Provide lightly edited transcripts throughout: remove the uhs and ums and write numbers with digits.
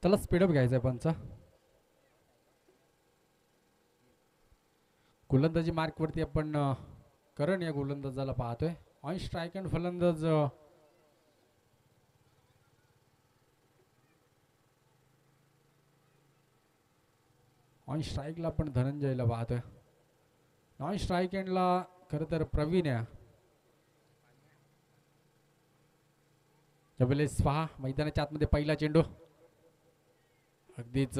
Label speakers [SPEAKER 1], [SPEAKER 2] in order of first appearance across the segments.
[SPEAKER 1] त्याला स्पीडअप घ्यायचा आहे पंच. गोलंदाजी मार्कवरती आपण करण या गोलंदाजाला पाहतोय. ऑन स्ट्राईक अँड फलंदाज ऑन स्ट्राईकला आपण धनंजयला पाहतोय. ऑन स्ट्राईक एंडला खरं तर प्रवीण आहे. त्यावेळेस पहा मैदानाच्या आतमध्ये पहिला चेंडू अगदीच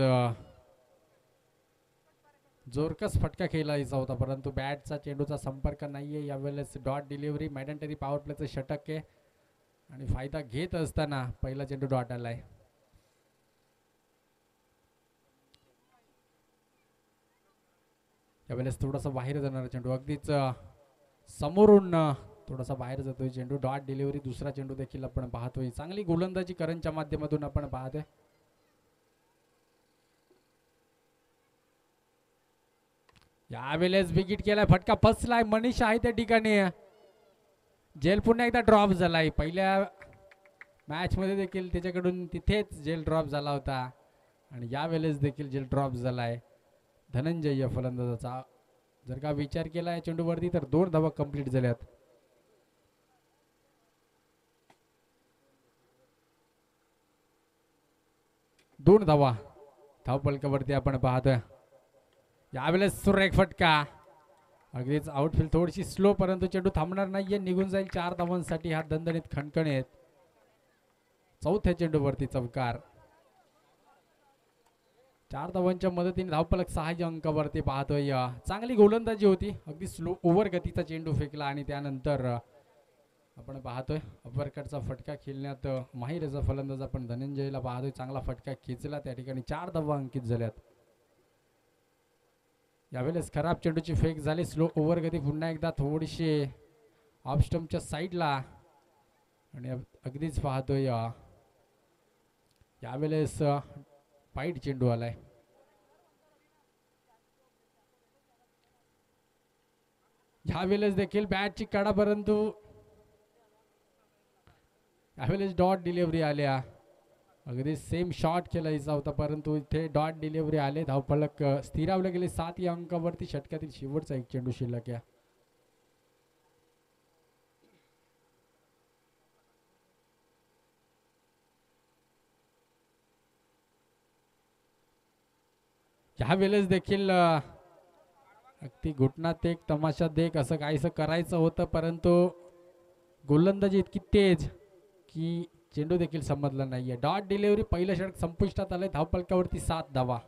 [SPEAKER 1] जोरकस फटका खेळायचा होता, परंतु बॅटचा चेंडूचा संपर्क नाहीये. यावेळेस डॉट डिलिव्हरी मॅडंटरी पॉवर प्लेचं षटक आहे आणि फायदा घेत असताना पहिला चेंडू डॉट आलाय. यावेळेस थोडासा बाहेर जाणारा चेंडू अगदीच समोरून थोडासा बाहेर जातोय चेंडू. डॉट डिलिव्हरी दुसरा चेंडू देखील आपण पाहतोय. चांगली गोलंदाजी करणच्या माध्यमातून आपण पाहतोय. यावेळेस विकेट केलाय, फटका फसलाय. मनीष आहे त्या ठिकाणी. जेल पुन्हा एकदा ड्रॉप झालाय. पहिल्या मॅच मध्ये देखील त्याच्याकडून तिथेच जेल ड्रॉप झाला होता आणि यावेळेस देखील जेल ड्रॉप झालाय धनंजय या फलंदाजाचा. जर का विचार केला या चेंडूवरती तर 2 धावा कंप्लीट झाल्यात. दोन धावा धावपलकावरती आपण पाहतोय. यावेळेस सुरेख फटका. अगदीच आउटफील्ड थोडीशी स्लो, परंतु चेंडू थांबणार नाहीये, निघून जाईल. 4 धावांसाठी हा दणदणीत खणखणीत चौथ्या चेंडूवरती चौकार. 4 धावांच्या मदतीने धावपलक 6 अंकावरती पाहतोय. चांगली गोलंदाजी होती. अगदी स्लो ओव्हर गतीचा चेंडू फेकला आणि त्यानंतर आपण पाहतोय अपरकटचा फटका खेळण्यात माहीर असा फलंदाज आपण धनंजयला पाहतोय. चांगला फटका खेचला, त्या ठिकाणी 4 धावा अंकित झाल्यात. यावेळेस खराब चेंडूची फेक झाली. स्लो ओव्हर गती पुन्हा एकदा थोडीशी ऑफ स्टंपच्या साईडला आणि अगदीच पाहतोय यावेळेस वाईट चेंडू आलाय. यावेळेस देखील बॅटची कडा, परंतु यावेळेस डॉट डिलिव्हरी आल्या. अगदी सेम शॉट खेळायचा होता, परंतु इथे डॉट डिलिव्हरी आले. धावफलक स्थिरावले गेले 7 या अंकावरती. षटकातील शेवटचा एक चेंडू शिल्लक आहे. ह्या वेळेस देखील अगदी घुटनात एक तमाशा देख असं काहीसं करायचं होतं, परंतु गोलंदाजी इतकी तेज की चेंडू देखील समजला नाहीये. डॉट डिलिव्हरी पहिलं षटक संपुष्टात आलंय. धावपलकावरती 7 धावा.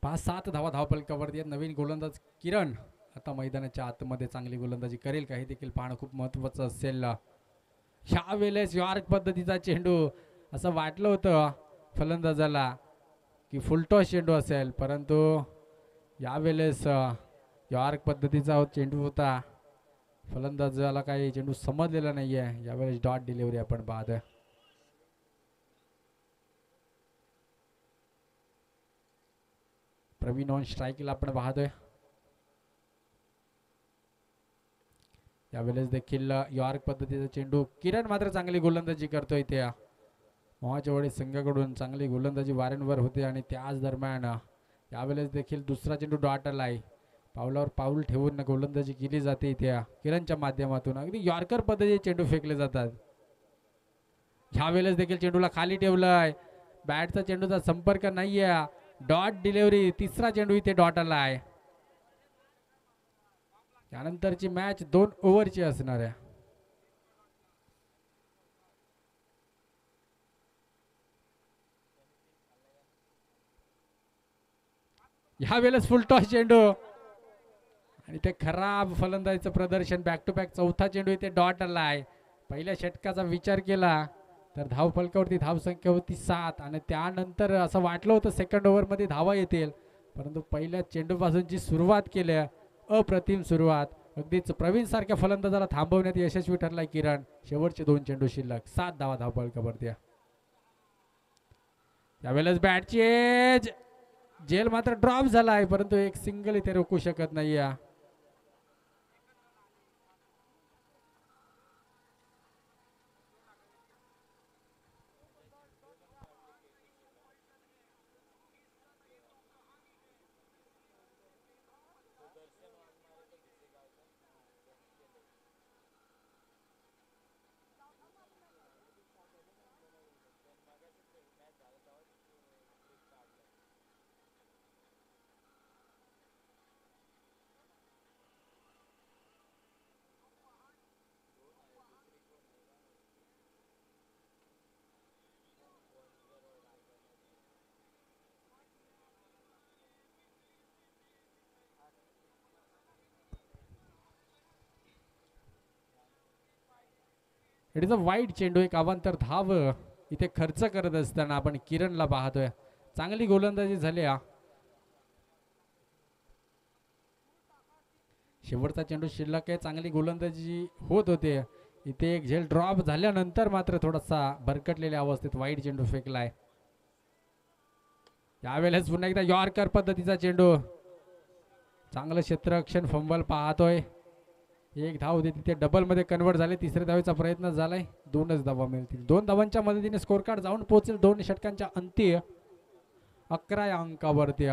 [SPEAKER 1] पाच 7 धावा धावपलकावरती आहेत. नवीन गोलंदाज किरण आता मैदानाच्या आतमध्ये चांगली गोलंदाजी करेल का हे देखील पाहणं खूप महत्त्वाचं असेल. ह्या वेळेस यॉर्क पद्धतीचा चेंडू, असं वाटलं होतं फलंदाजाला की फुलटॉस चेंडू असेल, परंतु यावेळेस यॉर्क पद्धतीचा चेंडू होता. फलंदाजाला काही चेंडू समजलेला नाहीये. यावेळेस डॉट डिलिव्हरी आपण पाहतोय. प्रवीण ऑन स्ट्राईकला आपण पाहतोय. यावेळेस देखील यॉर्क पद्धतीचा चेंडू. किरण मात्र चांगली गोलंदाजी करतोय. त्या मोहाचेवाडी संघाकडून चांगली गोलंदाजी वारंवार होते आणि त्याच दरम्यान यावेळेस देखील दुसरा चेंडू डॉट आलाय. पावलावर पाऊल ठेवून गोलंदाजी केली जाते त्या किरणच्या माध्यमातून. अगदी यॉर्कर पद्धतीचे चेंडू फेकले जातात. ह्यावेळेस देखील चेंडूला खाली ठेवलाय. बॅटचा चेंडूचा संपर्क नाहीये. Dot delivery. तिसरा चेंडू इथे डॉट आलाय. त्यानंतरची मॅच 2 ओव्हरची असणार आहे. ह्या वेळेस फुल टॉस चेंडू आणि ते खराब फलंदाजीचं प्रदर्शन. बॅक टू बॅक चौथा चेंडू इथे डॉट आलाय. पहिल्या षटकाचा विचार केला तर धाव फलकावरती धावसंख्या होती 7 आणि त्यानंतर असं वाटलं होतं सेकंड ओव्हरमध्ये धावा येतील, परंतु पहिल्या चेंडूपासून जी सुरुवात केली अप्रतिम सुरुवात. अगदीच प्रवीण सारख्या फलंदाजाला थांबवण्यात यशस्वी ठरलाय किरण. शेवटचे 2 चेंडू शिल्लक, 7 धावा धाव फलकावरती. त्यावेळेस बॅटची एज जेल मात्र ड्रॉप झाला आहे, परंतु एक सिंगल इथे रोखू शकत नाही. इट इज अ वाईड चेंडू. एक अवांतर धाव इथे खर्च करत असताना आपण किरणला पाहतोय. चांगली गोलंदाजी झाली. शेवटचा चेंडू शिल्लक आहे, चांगली गोलंदाजी होत होते. इथे एक झेल ड्रॉप झाल्यानंतर मात्र थोडासा भरकटलेल्या अवस्थेत वाईड चेंडू फेकलाय. यावेळेस पुन्हा एकदा यॉर्कर पद्धतीचा चेंडू. चांगलं क्षेत्ररक्षण फंबल पाहतोय. एक धाव होती तिथे डबल मध्ये कन्वर्ट झाले. तिसऱ्या धावेचा प्रयत्न झालाय. 2च धावा मिळतील. 2 धावांच्या मदतीने स्कोर कार्ड जाऊन पोहोचेल 2 षटकांच्या अंती 11 या अंकावरती.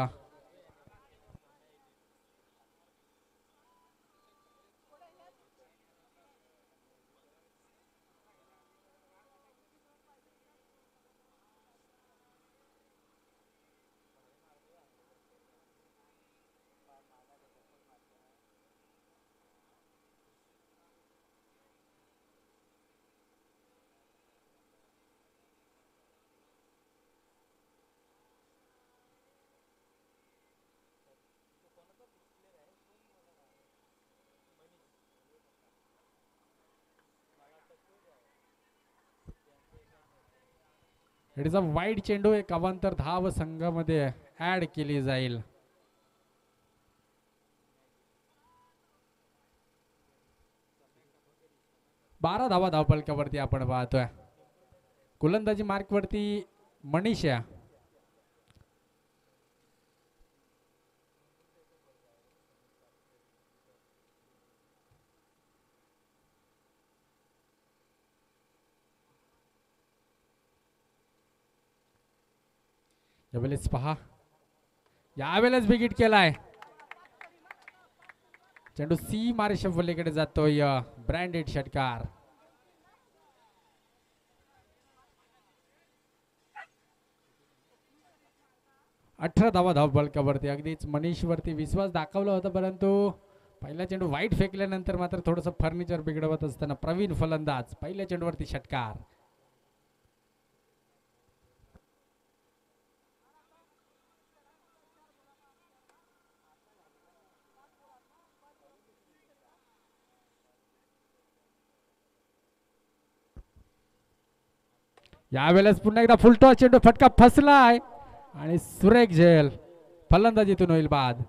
[SPEAKER 1] इट इज अ वाईड चेंडू. एक अवांतर धाव संघामध्ये ऍड केली जाईल. बारा धावा धावपलकावरती आपण पाहतोय. गोलंदाजी मार्कवरती मनीषा. यावेळेस पहा, यावेळेस बिगिट केलाय. चेंडू सी मारेच्या पलीकडे जातोय. ब्रँडेड षटकार. 18 धावा धाव बलकावरती. अगदीच मनीषवरती विश्वास दाखवला होता, परंतु पहिला चेंडू वाईट फेकल्यानंतर मात्र थोडंसं फर्निचर बिघडवत असताना प्रवीण फलंदाज पहिल्या चेंडूवरती षटकार. यावेळेस पुन्हा एकदा फुलटॉस चेंडू. फटका फसलाय आणि सुरेख झेल फलंदाजीतून होईल बाद.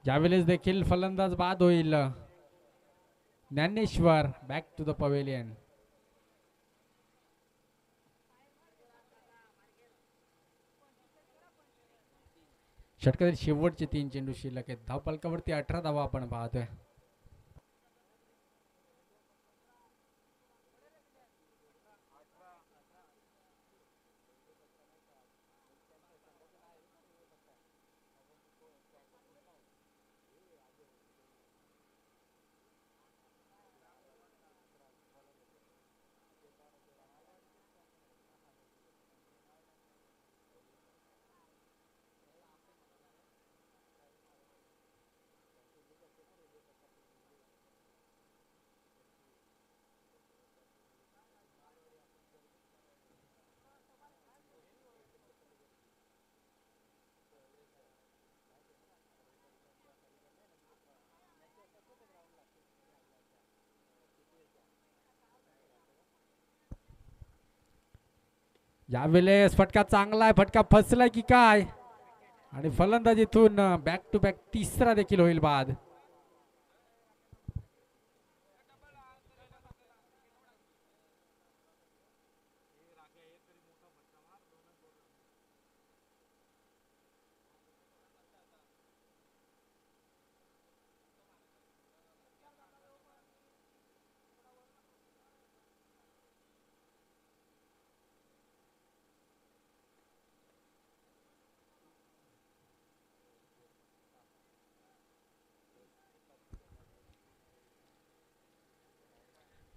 [SPEAKER 1] ज्यावेळेस देखील फलंदाज बाद होईल. Dnyaneshwar back to the pavilion. षटकातील शेवटचे 3 चेंडू शिल्लक आहेत. धावफलकावरती 18 धावा आपण पाहतोय. यावेळेस फटका चांगला आहे. फटका फसलाय की काय, आणि फलंदाजीतून बॅक टू बॅक तिसरा देखील होईल बाद.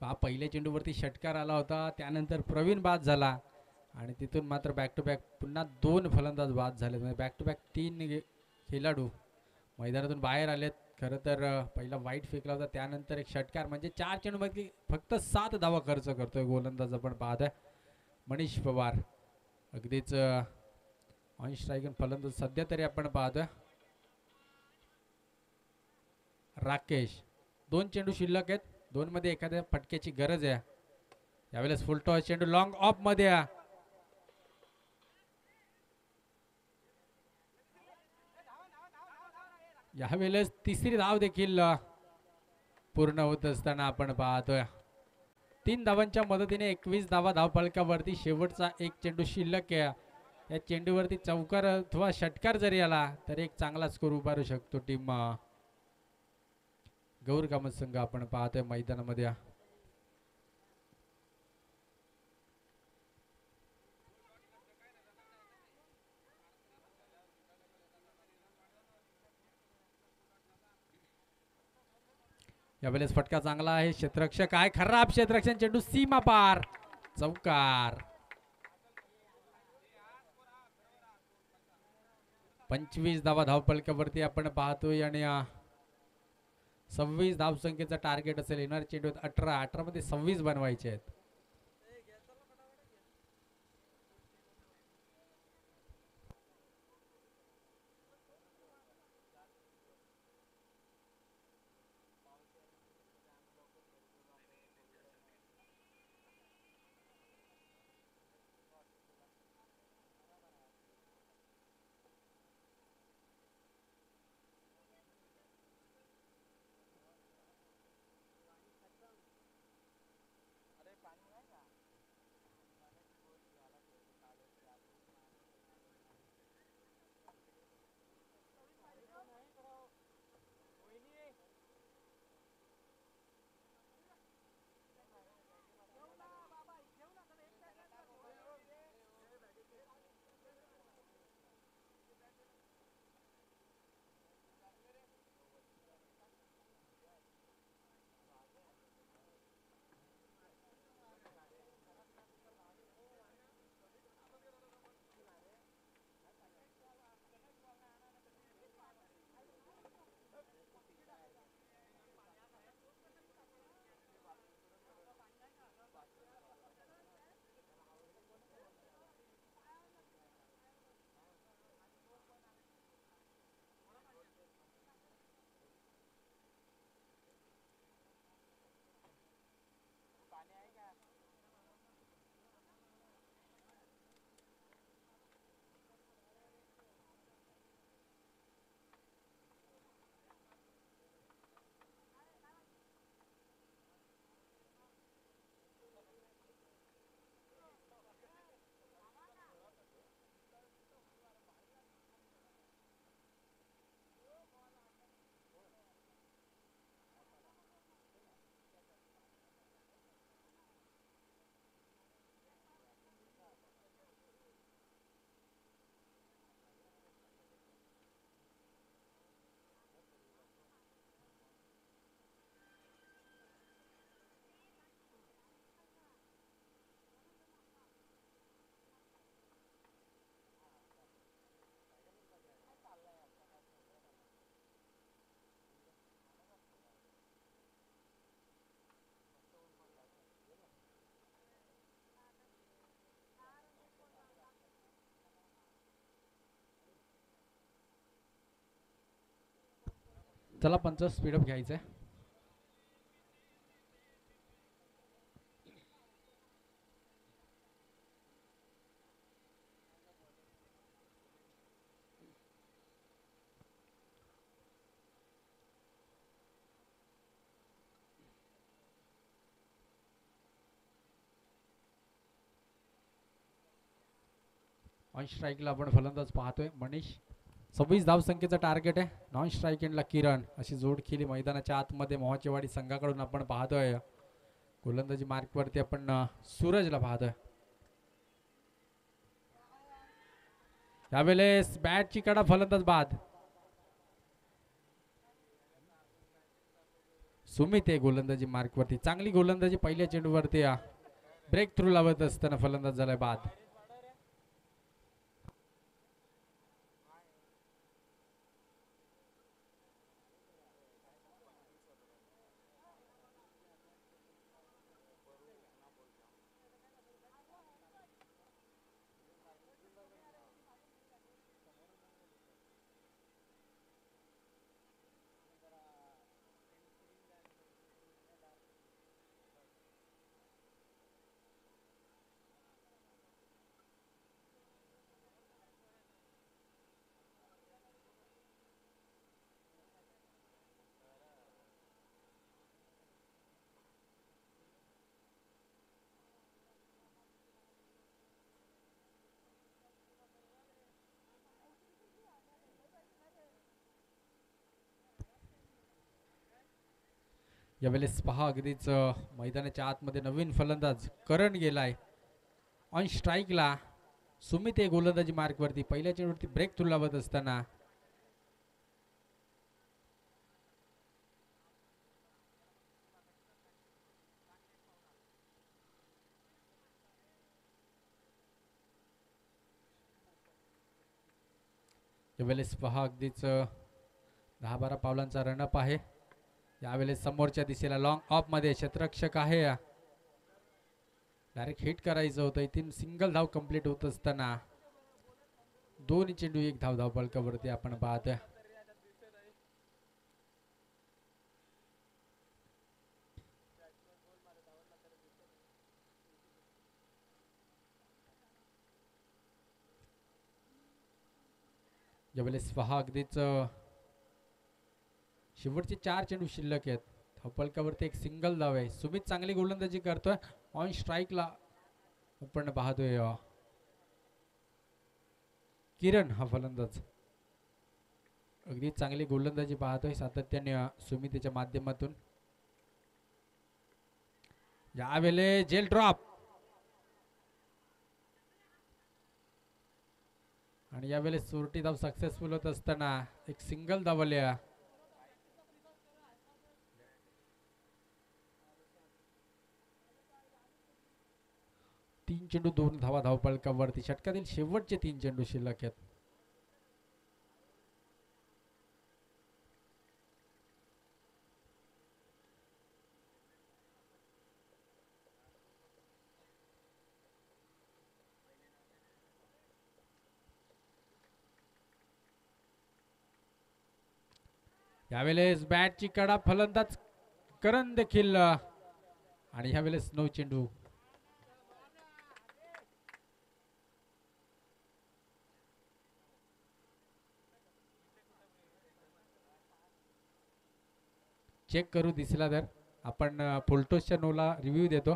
[SPEAKER 1] हा पहिल्या चेंडूवरती षटकार आला होता, त्यानंतर प्रवीण बाद झाला आणि तिथून मात्र बॅक टू बॅक पुन्हा 2 फलंदाज बाद झाले. म्हणजे बॅक टू बॅक 3 खेळाडू मैदानातून बाहेर आलेत. खरं तर पहिला वाईट फेकला होता, त्यानंतर एक षटकार, म्हणजे 4 चेंडूमध्ये फक्त 7 धावा खर्च करतोय गोलंदाज आपण पाहतोय मनीष पवार. अगदीच ऑन स्ट्राईक फलंदाज सध्या तरी आपण पाहतोय राकेश. 2 चेंडू शिल्लक आहेत. 2 मध्ये एखाद्या फटक्याची गरज आहे. यावेळेस फुल टॉस चेंडू लॉंग ऑफ मध्ये. यावेळेस तिसरी धाव देखील पूर्ण होत असताना आपण पाहतोय. 3 धावांच्या मदतीने 21 धावा धावफलकावरती. शेवटचा एक चेंडू शिल्लक आहे. या चेंडूवरती चौकार अथवा षटकार जरी आला तर एक चांगला स्कोर उभारू शकतो टीम गौर कामत संघ आपण पाहतोय मैदानामध्ये. यावेळेस फटका चांगला आहे. क्षेत्ररक्षक आहे, खराब क्षेत्ररक्षण, चेंडू सीमा पार, चौकार. 25 धावा धावफलकावरती आपण पाहतोय आणि 26 धावसंख्येचं टार्गेट असेल. येणार चेंडू 18 मध्ये 26 बनवायचे आहेत. चला पंच स्पीडअप घ्यायचंय. ऑन स्ट्राईकला आपण फलंदाज पाहतोय मनीष. 26 धावसंख्येचं टार्गेट आहे. नॉन स्ट्राईक एंडला किरण अशी जोड खेळी मैदानाच्या आतमध्ये मोहाचेवाडी संघाकडून आपण पाहतोय. गोलंदाजी मार्कवरती आपण सूरजला पाहतोय. यावेळेस बॅटची कडा फलंदाज बाद. सुमित आहे गोलंदाजी मार्कवरती. चांगली गोलंदाजी पहिल्या चेंडूवरती ब्रेक थ्रू लावत असताना फलंदाज झालाय बाद. यावेळेस पहा अगदीच मैदानाच्या आतमध्ये नवीन फलंदाज करण गेलाय. ऑन स्ट्राईकला सुमित आहे गोलंदाजी मार्कवरती. पहिल्या चेंडूवरती ब्रेक थ्रू लावत असताना यावेळेस पहा अगदीच 10-12 पावलांचा रनअप आहे. यावेळेस समोरच्या दिशेला लॉंग ऑफ मध्ये क्षेत्ररक्षक आहे. डायरेक्ट हिट करायचं होतं. इथून सिंगल धाव कंप्लीट होत असताना 2 चेंडू 1 धाव धावपलकावरती आपण पाहतोय. यावेळेस पहा अगदीच शेवटचे 4 चेंडू शिल्लक आहेत. धावपलकावरती एक सिंगल धाव आहे. सुमित चांगली गोलंदाजी करतोय. ऑन स्ट्राईकला आपण पाहतोय किरण हा फलंदाज. अगदी चांगली गोलंदाजी पाहतोय सातत्याने सुमितच्या माध्यमातून. यावेळेस जेल ड्रॉप आणि यावेळेस चोरटी धाव सक्सेसफुल होत असताना एक सिंगल धावल्या. 3 चेंडू 2 धावा धावपलकावरती. षटकातील शेवटचे 3 चेंडू शिल्लक आहेत. यावेळेस बॅटची कडा फलंदाज करण देखील आणि यावेळेस 9 चेंडू. चेक करू दिसला तर आपण फुलटोसच्या नोला रिव्ह्यू देतो.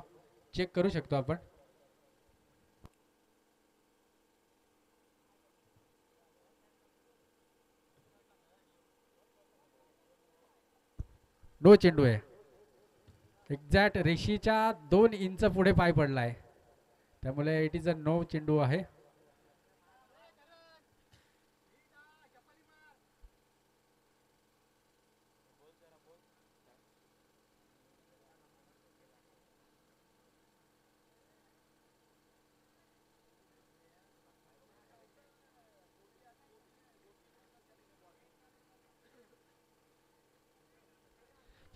[SPEAKER 1] चेक करू शकतो आपण. नो चेंडू आहे. एक्झॅक्ट रेशीच्या 2 इंच पुढे पाय पडलाय. त्यामुळे इट इज अ नो चेंडू आहे.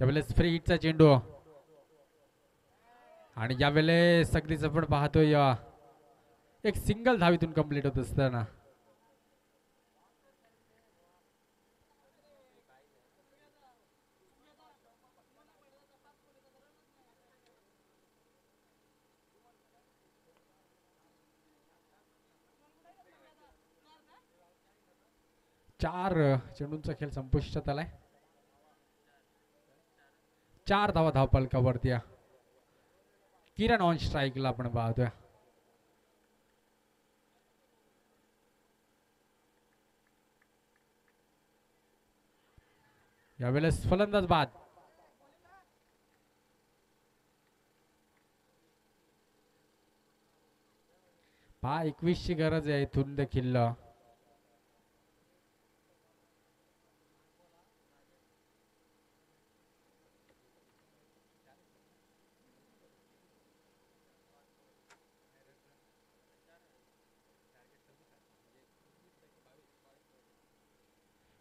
[SPEAKER 1] यावेळेस फ्री हिटचा चेंडू आणि यावेळेस अगदीच आपण पाहतोय एक सिंगल धावीतून कंप्लीट होत असताना 4 चेंडूंचा खेळ संपुष्टात आलाय. 4 धावा धावपलकावरती. किरण ऑन स्ट्राईकला आपण पाहतोय. यावेळेस फलंदाज बाद. पहा 21 ची गरज आहे इथून देखील.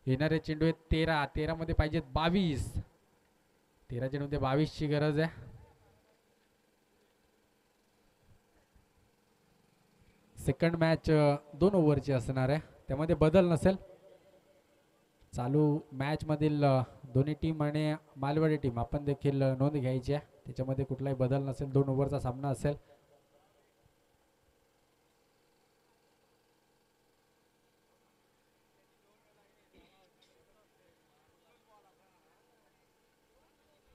[SPEAKER 1] येणारे चेंडू आहेत 13. 13 मध्ये पाहिजेत 22. 13 चेंडू 22 ची गरज आहे. सेकंड मॅच 2 ओव्हरची असणार आहे, त्यामध्ये बदल नसेल. चालू मॅच मधील दोन्ही टीम आणि मालवाडी टीम आपण देखील नोंद घ्यायची आहे. त्याच्यामध्ये कुठलाही बदल नसेल. 2 ओव्हरचा सामना असेल.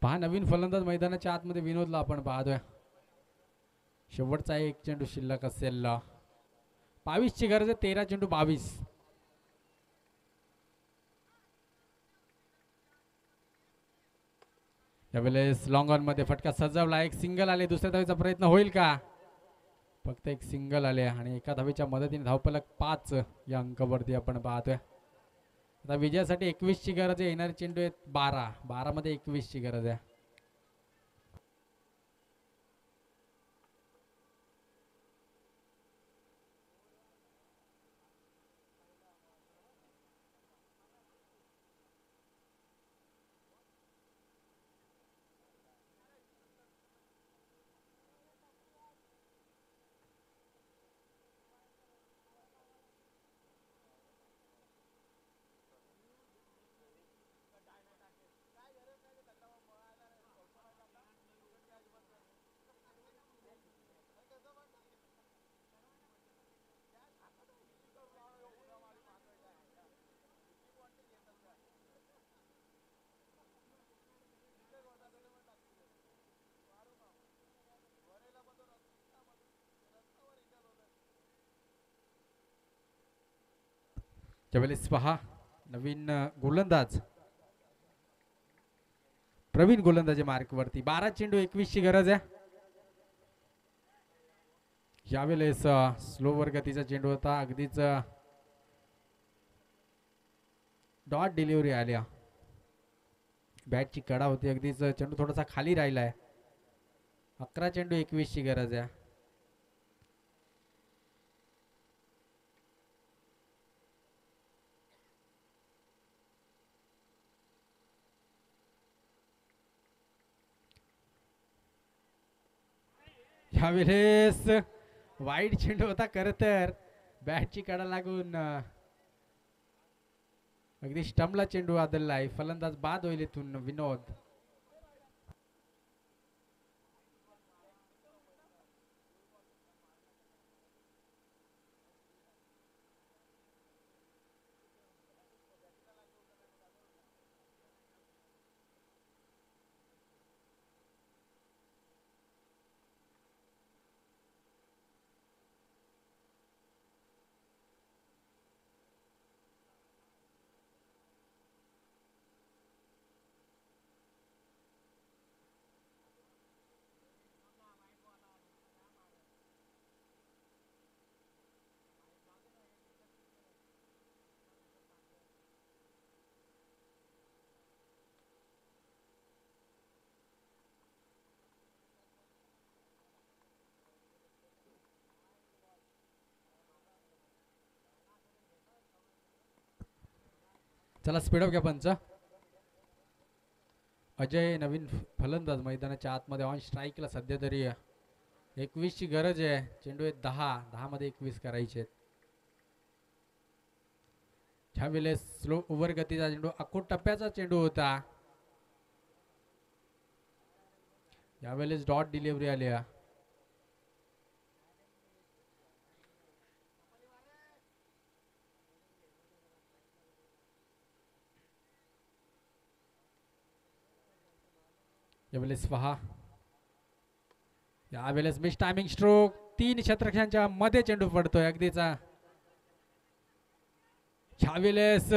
[SPEAKER 1] पहा नवीन फलंदाज मैदानाच्या आतमध्ये विनोदला आपण पाहतोय. शेवटचा एक चेंडू शिल्लक असेल. 22 ची गरज आहे. 13 चेंडू 22. यावेळेस लॉंग ऑन मध्ये फटका सजवला. एक सिंगल आले. दुसऱ्या धावेचा प्रयत्न होईल का? फक्त एक सिंगल आले आणि एका धावेच्या मदतीने धावफलक 5 या अंकावरती आपण पाहतोय. आता विजयासाठी 21 ची गरज आहे. येणारे चेंडू आहेत 12. 12 मध्ये 21 ची गरज आहे. त्यावेळेस पहा नवीन गोलंदाज प्रवीण गोलंदाजी मार्क वरती. 12 चेंडू 21 ची गरज आहे. यावेळेस स्लोवर गतीचा चेंडू होता. अगदीच डॉट डिलिव्हरी आल्या. बॅटची कडा होती. अगदीच चेंडू थोडासा खाली राहिलाय. 11 चेंडू 21 ची गरज आहे. यावेळेस वाईट चेंडू होता. खर तर बॅटची कडा लागून अगदी स्टंपला चेंडू आदळलाय. फलंदाज बाद होईल इथून विनोद. चला स्पीडअप घ्या पंच. अजय नवीन फलंदाज मैदानाच्या आतमध्ये ऑन स्ट्राईकला सध्या तरी 21 ची गरज आहे. चेंडू आहेत 10. 10 मध्ये 21 करायचे. ह्यावेळेस स्लो ओव्हर गतीचा चेंडू अकोट टप्प्याचा चेंडू होता. यावेळेस डॉट डिलिव्हरी आली. यावेळेस पहा, यावेळेस मिस टायमिंग स्ट्रोक, 3 षटरक्षांच्या मध्ये चेंडू पडतोय अगदीचा. यावेळेस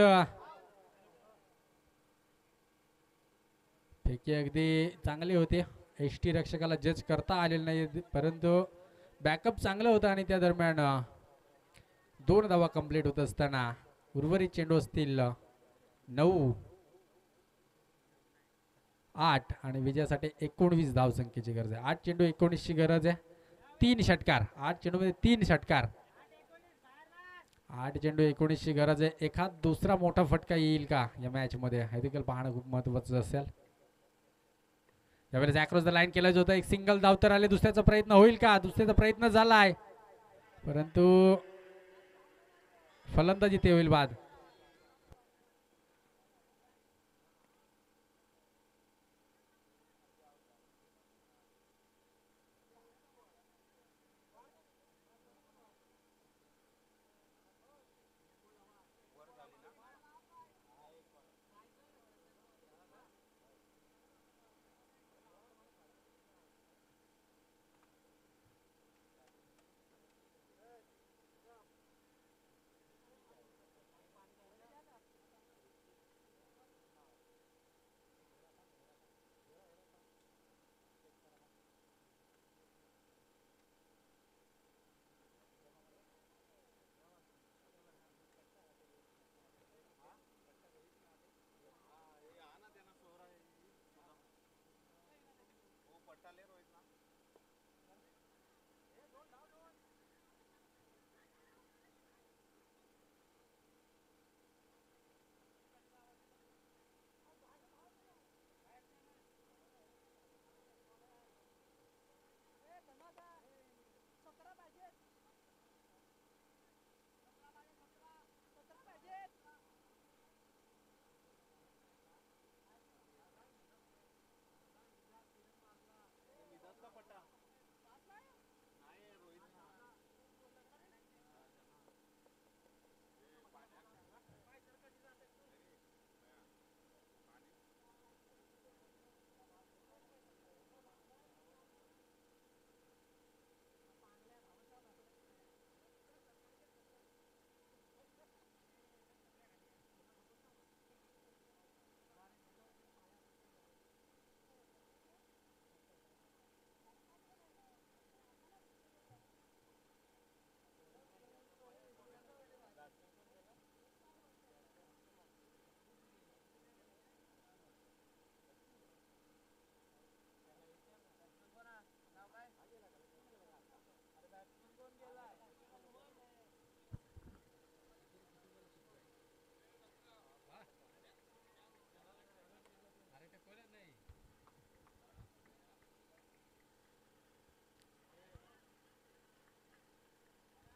[SPEAKER 1] फेकी अगदी चांगली होती. एसटी रक्षकाला जज करता आलेलं नाही, परंतु बॅकअप चांगलं होतं आणि त्या दरम्यान 2 धावा कंप्लीट होत असताना उर्वरित चेंडू असतील 9, 8 आणि विजयासाठी 19 धावसंख्येची गरज आहे. 8 चेंडू 19 ची गरज आहे. 3 षटकार, 8 चेंडू मध्ये 3 षटकार. 8 चेंडू 19 ची गरज आहे. एखाद दुसरा मोठा फटका येईल का या मॅच मध्ये, हे देखील पाहणं खूप महत्वाचं असेल. यावेळेस अक्रॉस द लाईन केलं होतं, एक सिंगल धाव तर आले. दुसऱ्याचा प्रयत्न होईल का? दुसऱ्याचा प्रयत्न झालाय, परंतु फलंदाजी ते होईल बाद.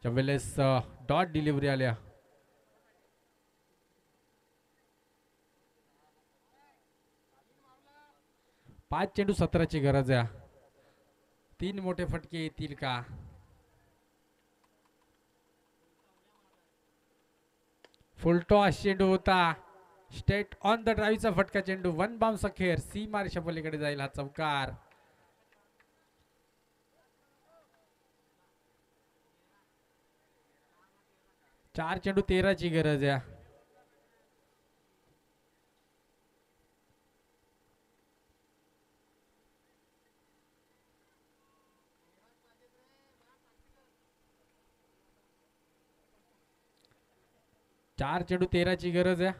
[SPEAKER 1] त्यावेळेस डॉट डिलिव्हरी आल्या. 5 चेंडू 17 ची गरज आहे. 3 मोठे फटके येतील का? फुल टॉस चेंडू होता. स्टेट ऑन द ड्राईव्हचा फटका चेंडू, 1 बाउन्स अखेर सीमारेषा पलीकडे जाईल हा चौकार. 4 चेंडू 13 ची गरज आहे. चार चेंडू 13 ची गरज आहे.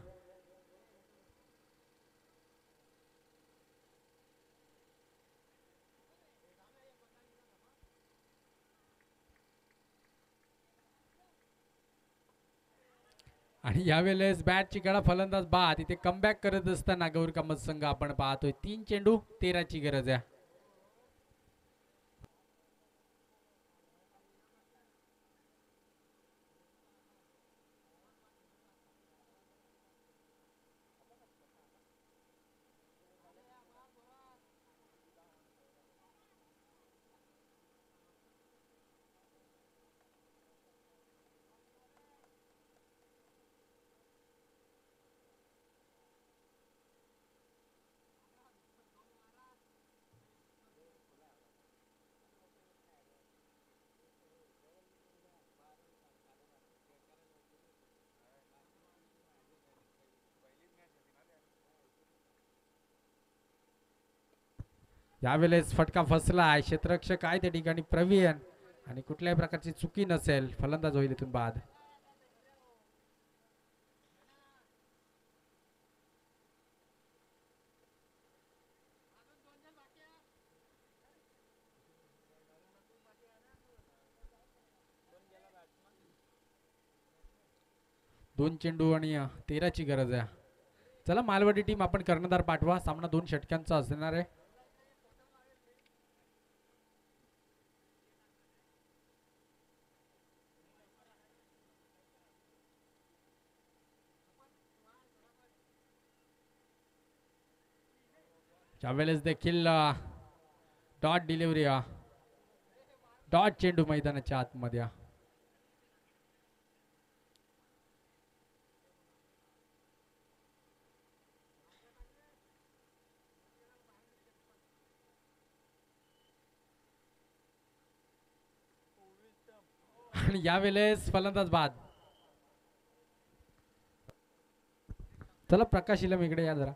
[SPEAKER 1] आणि यावेळेस बॅटची कडा फलंदाज बाद, इथे कमबॅक करत असताना गौर कामत संघ आपण पाहतोय. 3 चेंडू 13 ची गरज आहे. यावेळेस फटका फसला आहे. क्षेत्ररक्षक आहे त्या ठिकाणी प्रवीण आणि कुठल्याही प्रकारची चुकी नसेल, फलंदाज होईल इथून बाद. दोन चेंडू आणि 13ची गरज आहे. चला मालवडी टीम आपण कर्णधार पाठवा. सामना 2 षटकांचा असणार आहे. त्यावेळेस देखील डॉट डिलिव्हरी, डॉट चेंडू मैदानाच्या आतमध्ये. आणि यावेळेस फलंदाज बाद. चला प्रकाश इलम इकडे या जरा.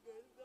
[SPEAKER 2] Good.